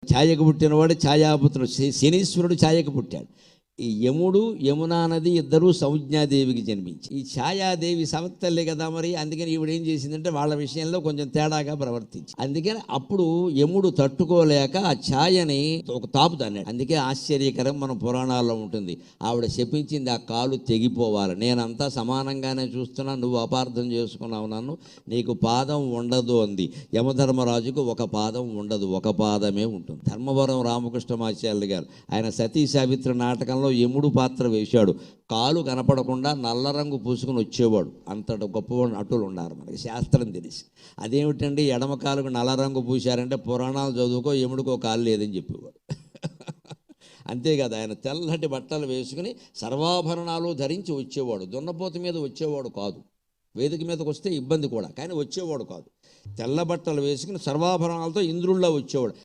ఛాయకు పుట్టినవాడు ఛాయాపుత్రుడు, శనీశ్వరుడు ఛాయకు పుట్టాడు. ఈ యముడు యమునా నది ఇద్దరూ సంజ్ఞాదేవికి జన్మించి, ఈ ఛాయాదేవి సవత్తల్లి కదా, మరి అందుకని ఈవిడ ఏం చేసిందంటే వాళ్ళ విషయంలో కొంచెం తేడాగా ప్రవర్తించి, అందుకని అప్పుడు యముడు తట్టుకోలేక ఆ ఛాయని ఒక తాపుతాడు. అందుకే ఆశ్చర్యకరం, మన పురాణాల్లో ఉంటుంది, ఆవిడ శపించింది ఆ కాలు తెగిపోవాలి, నేనంతా సమానంగానే చూస్తున్నా, నువ్వు అపార్థం చేసుకున్నావు నన్ను, నీకు పాదం ఉండదు అంది. యమధర్మరాజుకు ఒక పాదం ఉండదు, ఒక పాదమే ఉంటుంది. ధర్మవరం రామకృష్ణమాచార్యులు గారు ఆయన సతీ సావిత్రి నాటకంలో యముడు పాత్ర వేశాడు. కాలు కనపడకుండా నల్ల రంగు పూసుకుని వచ్చేవాడు, అంతటి గొప్పవాడు నటులు ఉన్నారు మనకి, శాస్త్రం తెలిసి. అదేమిటండి ఎడమ కాలుకు నల్ల రంగు పూశారంటే పురాణాలు చదువుకో, యముడికో కాలు లేదని చెప్పేవాడు. అంతేకాదు, ఆయన తెల్లటి బట్టలు వేసుకుని సర్వాభరణాలు ధరించి వచ్చేవాడు. దున్నపోతు మీద వచ్చేవాడు కాదు, వేదిక మీదకి వస్తే ఇబ్బంది కూడా, కానీ వచ్చేవాడు కాదు. తెల్ల బట్టలు వేసుకుని సర్వాభరణాలతో ఇంద్రుల్లో వచ్చేవాడు.